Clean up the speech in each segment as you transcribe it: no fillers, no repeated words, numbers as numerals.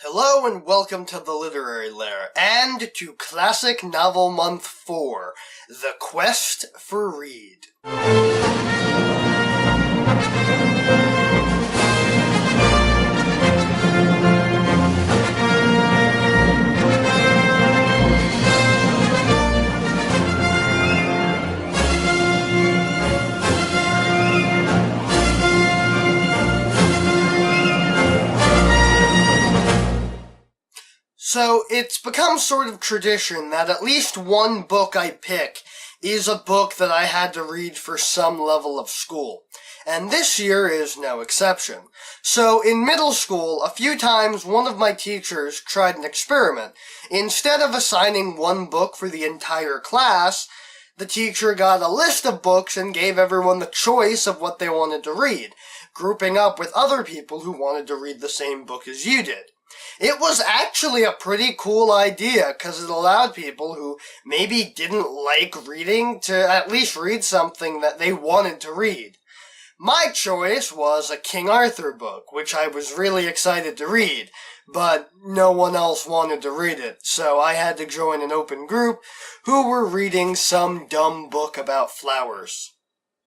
Hello and welcome to the Literary Lair, and to Classic Novel Month 4, The Quest for Reed. So, it's become sort of tradition that at least one book I pick is a book that I had to read for some level of school. And this year is no exception. So, in middle school, a few times one of my teachers tried an experiment. Instead of assigning one book for the entire class, the teacher got a list of books and gave everyone the choice of what they wanted to read, grouping up with other people who wanted to read the same book as you did. It was actually a pretty cool idea because it allowed people who maybe didn't like reading to at least read something that they wanted to read. My choice was a King Arthur book, which I was really excited to read, but no one else wanted to read it, so I had to join an open group who were reading some dumb book about flowers.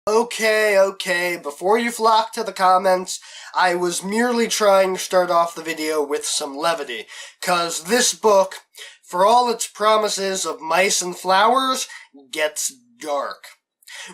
Okay, before you flock to the comments, I was merely trying to start off the video with some levity, 'cause this book, for all its promises of mice and flowers, gets dark.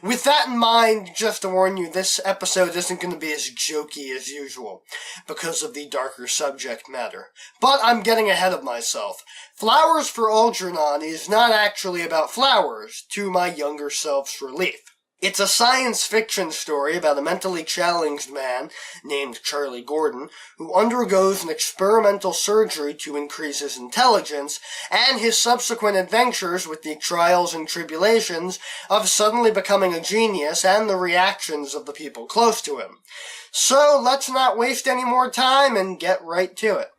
With that in mind, just to warn you, this episode isn't going to be as jokey as usual, because of the darker subject matter. But I'm getting ahead of myself. Flowers for Algernon is not actually about flowers, to my younger self's relief. It's a science fiction story about a mentally challenged man named Charlie Gordon who undergoes an experimental surgery to increase his intelligence and his subsequent adventures with the trials and tribulations of suddenly becoming a genius and the reactions of the people close to him. So let's not waste any more time and get right to it.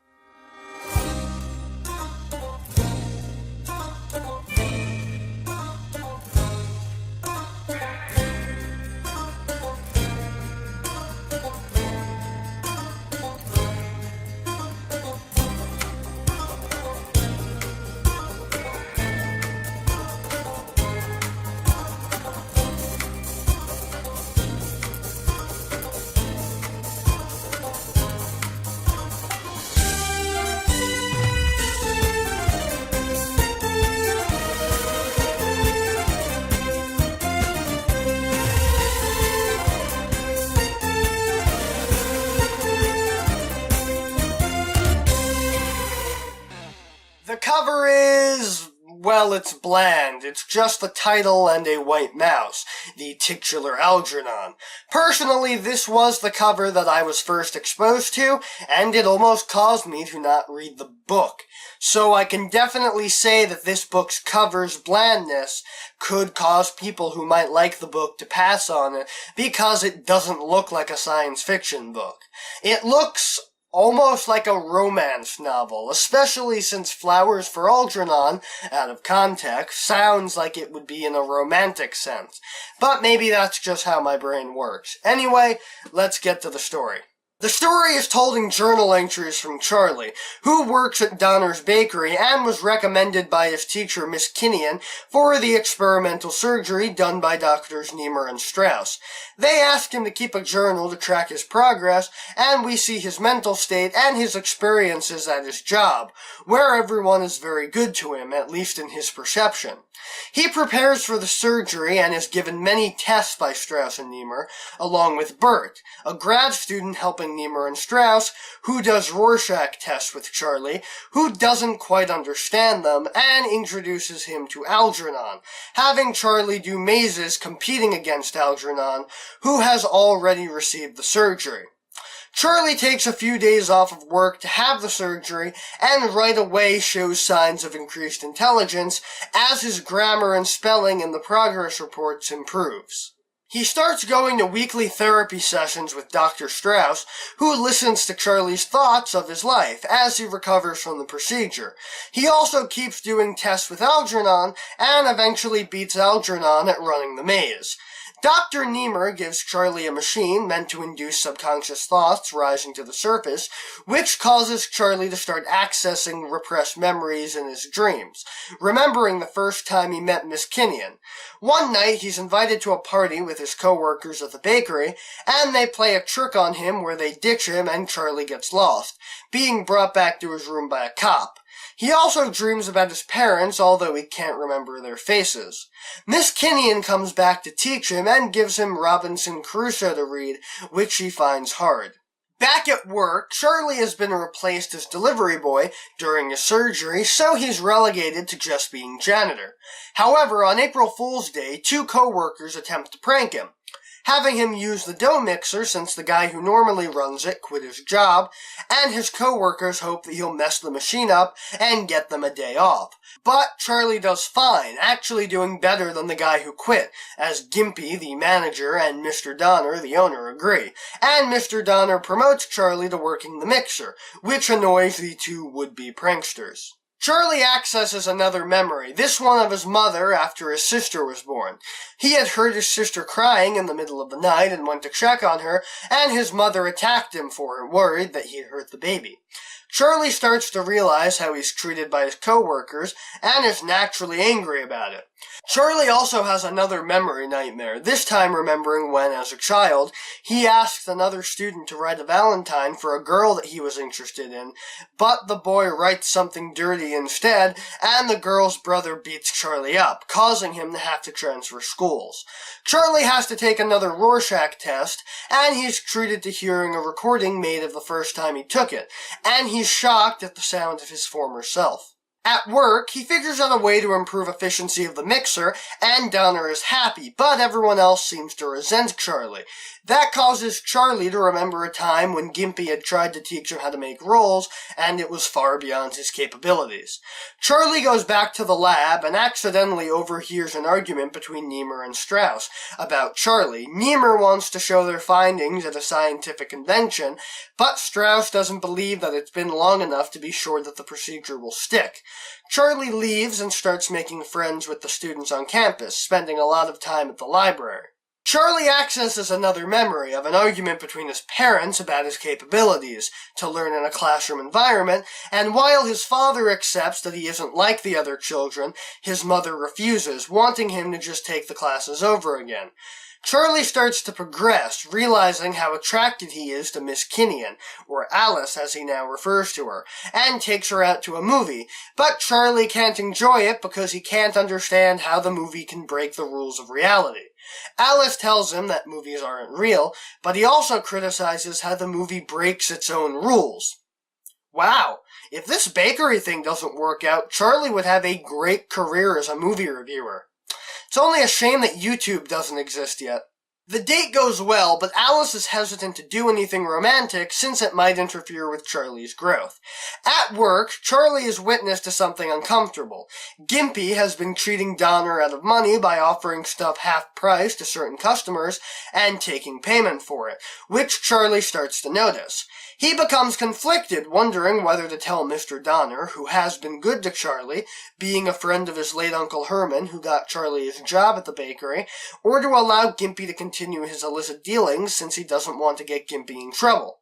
The cover is, well, it's bland. It's just the title and a white mouse, the titular Algernon. Personally, this was the cover that I was first exposed to, and it almost caused me to not read the book. So I can definitely say that this book's cover's blandness could cause people who might like the book to pass on it because it doesn't look like a science fiction book. It looks almost like a romance novel, especially since Flowers for Algernon, out of context, sounds like it would be in a romantic sense. But maybe that's just how my brain works. Anyway, let's get to the story. The story is told in journal entries from Charlie, who works at Donner's Bakery and was recommended by his teacher, Miss Kinnian, for the experimental surgery done by Doctors Niemer and Strauss. They ask him to keep a journal to track his progress, and we see his mental state and his experiences at his job, where everyone is very good to him, at least in his perception. He prepares for the surgery and is given many tests by Strauss and Niemer, along with Bert, a grad student helping Niemer and Strauss, who does Rorschach tests with Charlie, who doesn't quite understand them, and introduces him to Algernon, having Charlie do mazes competing against Algernon, who has already received the surgery. Charlie takes a few days off of work to have the surgery, and right away shows signs of increased intelligence as his grammar and spelling in the progress reports improves. He starts going to weekly therapy sessions with Dr. Strauss, who listens to Charlie's thoughts of his life as he recovers from the procedure. He also keeps doing tests with Algernon, and eventually beats Algernon at running the maze. Dr. Niemer gives Charlie a machine meant to induce subconscious thoughts rising to the surface, which causes Charlie to start accessing repressed memories in his dreams, remembering the first time he met Miss Kinnian. One night, he's invited to a party with his co-workers at the bakery, and they play a trick on him where they ditch him and Charlie gets lost, being brought back to his room by a cop. He also dreams about his parents, although he can't remember their faces. Miss Kinnian comes back to teach him and gives him Robinson Crusoe to read, which he finds hard. Back at work, Charlie has been replaced as delivery boy during a surgery, so he's relegated to just being janitor. However, on April Fool's Day, 2 co-workers attempt to prank him, having him use the dough mixer since the guy who normally runs it quit his job, and his co-workers hope that he'll mess the machine up and get them a day off. But Charlie does fine, actually doing better than the guy who quit, as Gimpy, the manager, and Mr. Donner, the owner, agree, and Mr. Donner promotes Charlie to working the mixer, which annoys the 2 would-be pranksters. Charlie accesses another memory, this one of his mother after his sister was born. He had heard his sister crying in the middle of the night and went to check on her, and his mother attacked him for it, worried that he'd hurt the baby. Charlie starts to realize how he's treated by his co-workers, and is naturally angry about it. Charlie also has another memory nightmare, this time remembering when, as a child, he asked another student to write a valentine for a girl that he was interested in, but the boy writes something dirty instead, and the girl's brother beats Charlie up, causing him to have to transfer schools. Charlie has to take another Rorschach test, and he's treated to hearing a recording made of the first time he took it, and he's shocked at the sound of his former self. At work, he figures out a way to improve efficiency of the mixer, and Donner is happy, but everyone else seems to resent Charlie. That causes Charlie to remember a time when Gimpy had tried to teach him how to make rolls, and it was far beyond his capabilities. Charlie goes back to the lab and accidentally overhears an argument between Niemer and Strauss about Charlie. Niemer wants to show their findings at a scientific convention, but Strauss doesn't believe that it's been long enough to be sure that the procedure will stick. Charlie leaves and starts making friends with the students on campus, spending a lot of time at the library. Charlie accesses another memory of an argument between his parents about his capabilities to learn in a classroom environment, and while his father accepts that he isn't like the other children, his mother refuses, wanting him to just take the classes over again. Charlie starts to progress, realizing how attracted he is to Miss Kinnian, or Alice as he now refers to her, and takes her out to a movie, but Charlie can't enjoy it because he can't understand how the movie can break the rules of reality. Alice tells him that movies aren't real, but he also criticizes how the movie breaks its own rules. Wow, if this bakery thing doesn't work out, Charlie would have a great career as a movie reviewer. It's only a shame that YouTube doesn't exist yet. The date goes well, but Alice is hesitant to do anything romantic since it might interfere with Charlie's growth. At work, Charlie is witness to something uncomfortable. Gimpy has been cheating Donner out of money by offering stuff half price to certain customers and taking payment for it, which Charlie starts to notice. He becomes conflicted, wondering whether to tell Mr. Donner, who has been good to Charlie, being a friend of his late Uncle Herman, who got Charlie his job at the bakery, or to allow Gimpy to continue his illicit dealings since he doesn't want to get Gimpy in trouble.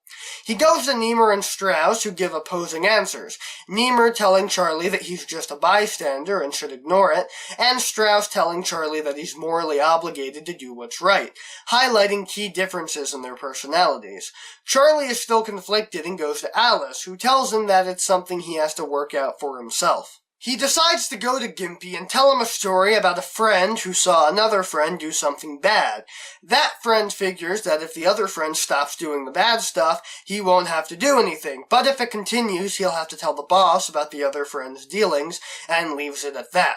He goes to Niemer and Strauss, who give opposing answers, Niemer telling Charlie that he's just a bystander and should ignore it, and Strauss telling Charlie that he's morally obligated to do what's right, highlighting key differences in their personalities. Charlie is still conflicted and goes to Alice, who tells him that it's something he has to work out for himself. He decides to go to Gimpy and tell him a story about a friend who saw another friend do something bad. That friend figures that if the other friend stops doing the bad stuff, he won't have to do anything, but if it continues, he'll have to tell the boss about the other friend's dealings, and leaves it at that.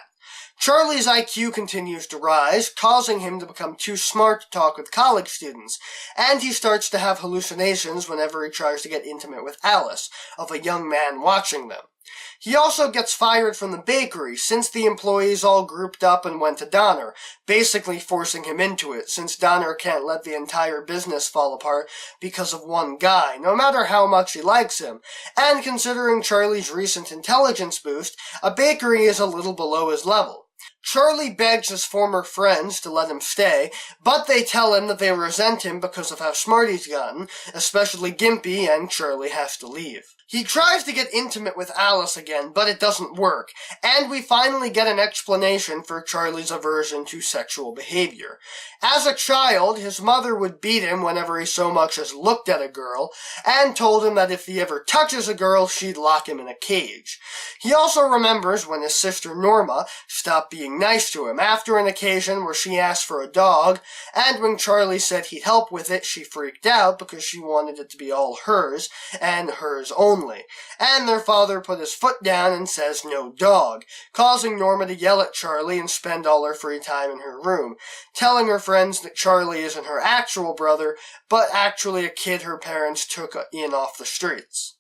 Charlie's IQ continues to rise, causing him to become too smart to talk with college students, and he starts to have hallucinations whenever he tries to get intimate with Alice, of a young man watching them. He also gets fired from the bakery since the employees all grouped up and went to Donner, basically forcing him into it since Donner can't let the entire business fall apart because of one guy, no matter how much he likes him, and considering Charlie's recent intelligence boost, a bakery is a little below his level. Charlie begs his former friends to let him stay, but they tell him that they resent him because of how smart he's gotten, especially Gimpy, and Charlie has to leave. He tries to get intimate with Alice again, but it doesn't work, and we finally get an explanation for Charlie's aversion to sexual behavior. As a child, his mother would beat him whenever he so much as looked at a girl, and told him that if he ever touches a girl, she'd lock him in a cage. He also remembers when his sister Norma stopped being nice to him after an occasion where she asked for a dog, and when Charlie said he'd help with it, she freaked out because she wanted it to be all hers, and hers only. And their father put his foot down and says no dog, causing Norma to yell at Charlie and spend all her free time in her room, telling her friends that Charlie isn't her actual brother, but actually a kid her parents took in off the streets.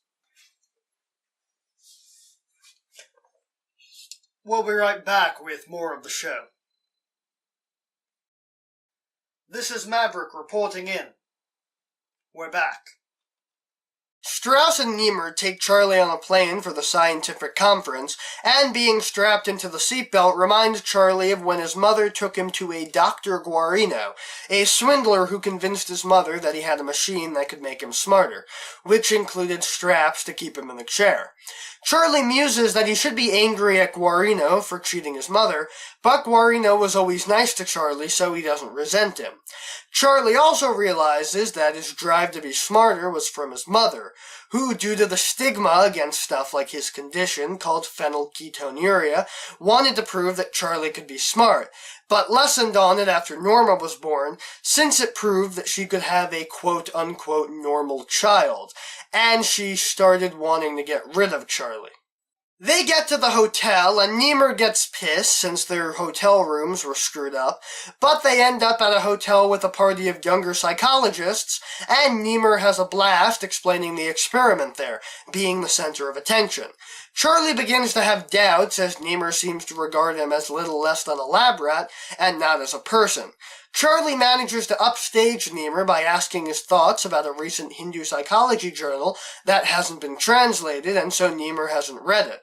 We'll be right back with more of the show. This is Maverick reporting in. We're back. Strauss and Niemer take Charlie on a plane for the scientific conference, and being strapped into the seatbelt reminds Charlie of when his mother took him to a Dr. Guarino, a swindler who convinced his mother that he had a machine that could make him smarter, which included straps to keep him in the chair. Charlie muses that he should be angry at Guarino for cheating his mother, but Guarino was always nice to Charlie, so he doesn't resent him. Charlie also realizes that his drive to be smarter was from his mother, who, due to the stigma against stuff like his condition called phenylketonuria, wanted to prove that Charlie could be smart, but lessened on it after Norma was born, since it proved that she could have a quote-unquote normal child, and she started wanting to get rid of Charlie. They get to the hotel, and Niemer gets pissed since their hotel rooms were screwed up, but they end up at a hotel with a party of younger psychologists, and Niemer has a blast explaining the experiment there, being the center of attention. Charlie begins to have doubts as Niemer seems to regard him as little less than a lab rat, and not as a person. Charlie manages to upstage Niemer by asking his thoughts about a recent Hindu psychology journal that hasn't been translated, and so Niemer hasn't read it.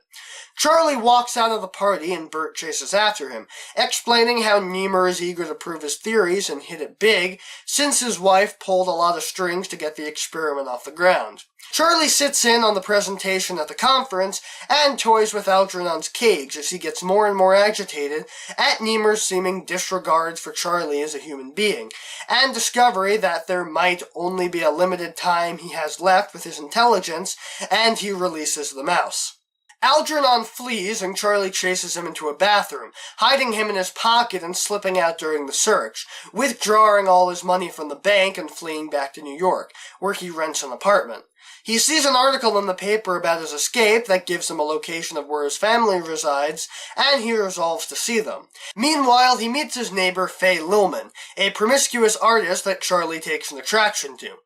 Charlie walks out of the party and Bert chases after him, explaining how Niemer is eager to prove his theories and hit it big, since his wife pulled a lot of strings to get the experiment off the ground. Charlie sits in on the presentation at the conference and toys with Algernon's cage as he gets more and more agitated at Niemer's seeming disregard for Charlie as a human being, and discovery that there might only be a limited time he has left with his intelligence, and he releases the mouse. Algernon flees and Charlie chases him into a bathroom, hiding him in his pocket and slipping out during the search, withdrawing all his money from the bank and fleeing back to New York, where he rents an apartment. He sees an article in the paper about his escape that gives him a location of where his family resides, and he resolves to see them. Meanwhile, he meets his neighbor Fay Lillman, a promiscuous artist that Charlie takes an attraction to.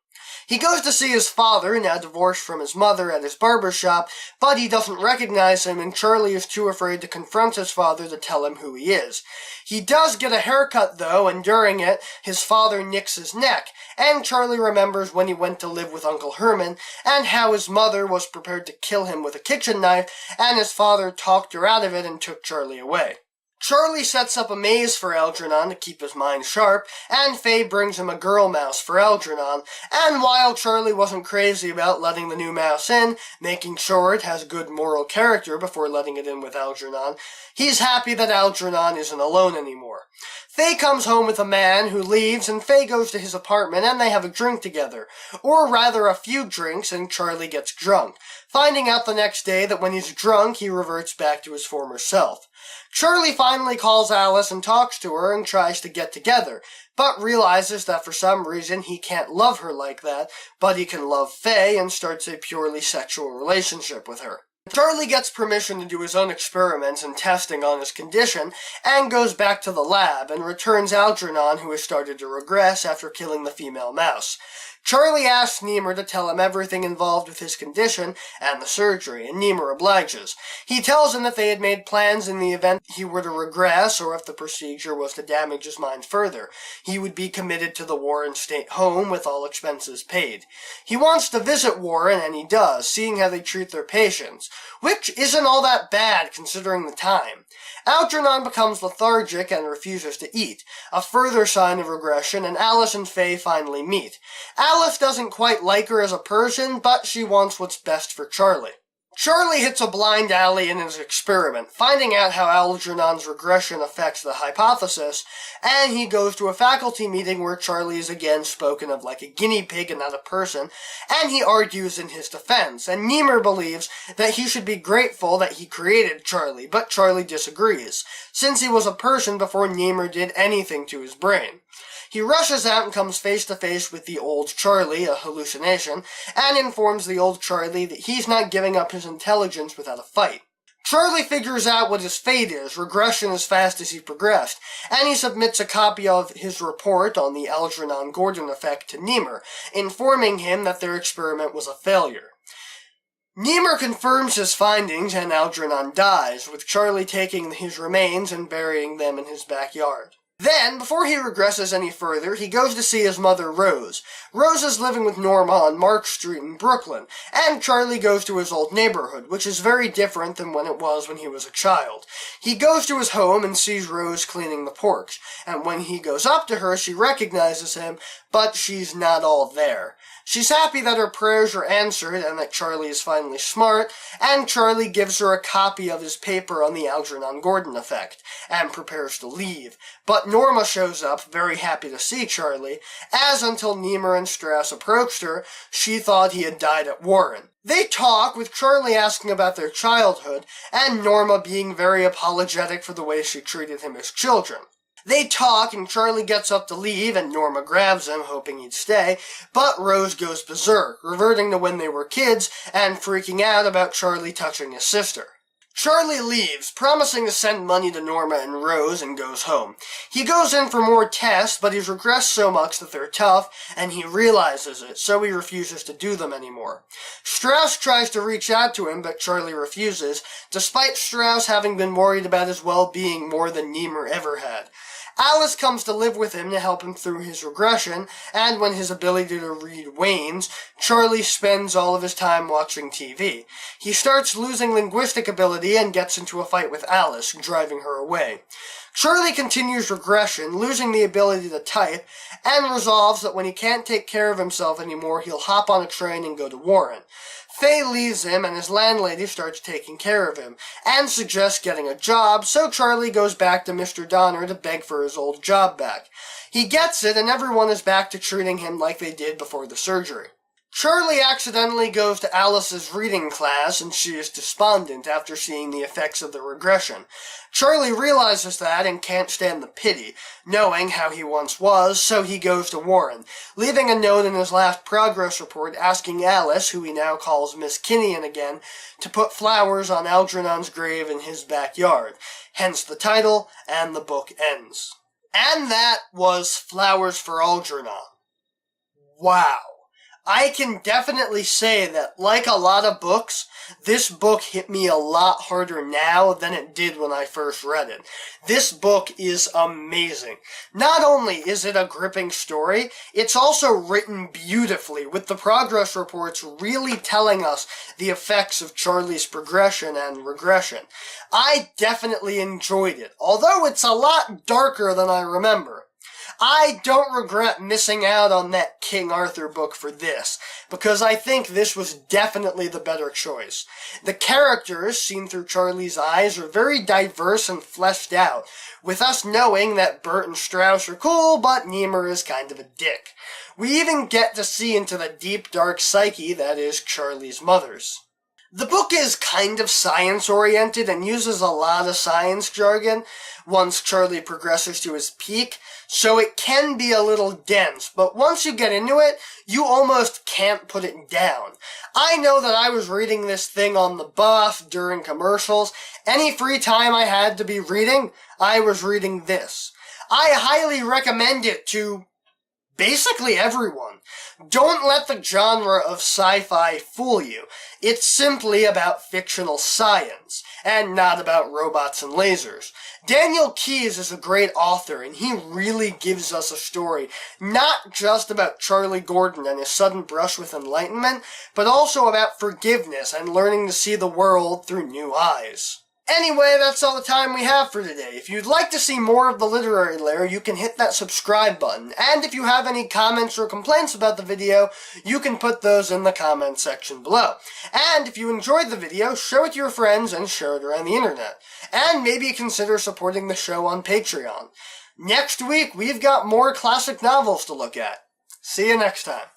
He goes to see his father, now divorced from his mother, at his barber shop, but he doesn't recognize him, and Charlie is too afraid to confront his father to tell him who he is. He does get a haircut, though, and during it, his father nicks his neck, and Charlie remembers when he went to live with Uncle Herman, and how his mother was prepared to kill him with a kitchen knife, and his father talked her out of it and took Charlie away. Charlie sets up a maze for Algernon to keep his mind sharp, and Faye brings him a girl mouse for Algernon, and while Charlie wasn't crazy about letting the new mouse in, making sure it has good moral character before letting it in with Algernon, he's happy that Algernon isn't alone anymore. Faye comes home with a man who leaves, and Faye goes to his apartment, and they have a drink together. Or rather, a few drinks, and Charlie gets drunk, finding out the next day that when he's drunk, he reverts back to his former self. Charlie finally calls Alice and talks to her and tries to get together, but realizes that for some reason he can't love her like that, but he can love Faye and starts a purely sexual relationship with her. Charlie gets permission to do his own experiments and testing on his condition, and goes back to the lab, and returns Algernon, who has started to regress after killing the female mouse. Charlie asks Nemur to tell him everything involved with his condition and the surgery, and Nemur obliges. He tells him that they had made plans in the event he were to regress, or if the procedure was to damage his mind further. He would be committed to the Warren State home with all expenses paid. He wants to visit Warren, and he does, seeing how they treat their patients, which isn't all that bad considering the time. Algernon becomes lethargic and refuses to eat, a further sign of regression, and Alice and Faye finally meet. Alice doesn't quite like her as a person, but she wants what's best for Charlie. Charlie hits a blind alley in his experiment, finding out how Algernon's regression affects the hypothesis, and he goes to a faculty meeting where Charlie is again spoken of like a guinea pig and not a person, and he argues in his defense, and Nemur believes that he should be grateful that he created Charlie, but Charlie disagrees, since he was a person before Nemur did anything to his brain. He rushes out and comes face to face with the old Charlie, a hallucination, and informs the old Charlie that he's not giving up his intelligence without a fight. Charlie figures out what his fate is, regression as fast as he progressed, and he submits a copy of his report on the Algernon-Gordon effect to Nemur, informing him that their experiment was a failure. Nemur confirms his findings and Algernon dies, with Charlie taking his remains and burying them in his backyard. Then, before he regresses any further, he goes to see his mother, Rose. Rose is living with Norma on Mark Street in Brooklyn, and Charlie goes to his old neighborhood, which is very different than when it was when he was a child. He goes to his home and sees Rose cleaning the porch, and when he goes up to her, she recognizes him, but she's not all there. She's happy that her prayers are answered and that Charlie is finally smart, and Charlie gives her a copy of his paper on the Algernon-Gordon effect, and prepares to leave. But Norma shows up, very happy to see Charlie, as until Nemur and Strauss approached her, she thought he had died at Warren. They talk, with Charlie asking about their childhood, and Norma being very apologetic for the way she treated him as children. They talk, and Charlie gets up to leave, and Norma grabs him, hoping he'd stay, but Rose goes berserk, reverting to when they were kids, and freaking out about Charlie touching his sister. Charlie leaves, promising to send money to Norma and Rose, and goes home. He goes in for more tests, but he's regressed so much that they're tough, and he realizes it, so he refuses to do them anymore. Strauss tries to reach out to him, but Charlie refuses, despite Strauss having been worried about his well-being more than Nemur ever had. Alice comes to live with him to help him through his regression, and when his ability to read wanes, Charlie spends all of his time watching TV. He starts losing linguistic ability and gets into a fight with Alice, driving her away. Charlie continues regression, losing the ability to type, and resolves that when he can't take care of himself anymore, he'll hop on a train and go to Warren. Faye leaves him, and his landlady starts taking care of him, and suggests getting a job, so Charlie goes back to Mr. Donner to beg for his old job back. He gets it, and everyone is back to treating him like they did before the surgery. Charlie accidentally goes to Alice's reading class, and she is despondent after seeing the effects of the regression. Charlie realizes that and can't stand the pity, knowing how he once was, so he goes to Warren, leaving a note in his last progress report asking Alice, who he now calls Miss Kinnian again, to put flowers on Algernon's grave in his backyard. Hence the title, and the book ends. And that was Flowers for Algernon. Wow. I can definitely say that, like a lot of books, this book hit me a lot harder now than it did when I first read it. This book is amazing. Not only is it a gripping story, it's also written beautifully, with the progress reports really telling us the effects of Charlie's progression and regression. I definitely enjoyed it, although it's a lot darker than I remember. I don't regret missing out on that King Arthur book for this, because I think this was definitely the better choice. The characters, seen through Charlie's eyes, are very diverse and fleshed out, with us knowing that Bert and Strauss are cool, but Nemur is kind of a dick. We even get to see into the deep, dark psyche that is Charlie's mother's. The book is kind of science-oriented and uses a lot of science jargon once Charlie progresses to his peak, so it can be a little dense, but once you get into it, you almost can't put it down. I know that I was reading this thing on the bus, during commercials. Any free time I had to be reading, I was reading this. I highly recommend it to basically everyone. Don't let the genre of sci-fi fool you. It's simply about fictional science, and not about robots and lasers. Daniel Keyes is a great author, and he really gives us a story, not just about Charlie Gordon and his sudden brush with enlightenment, but also about forgiveness and learning to see the world through new eyes. Anyway, that's all the time we have for today. If you'd like to see more of the Literary Lair, you can hit that subscribe button. And if you have any comments or complaints about the video, you can put those in the comment section below. And if you enjoyed the video, show it to your friends and share it around the internet. And maybe consider supporting the show on Patreon. Next week, we've got more classic novels to look at. See you next time.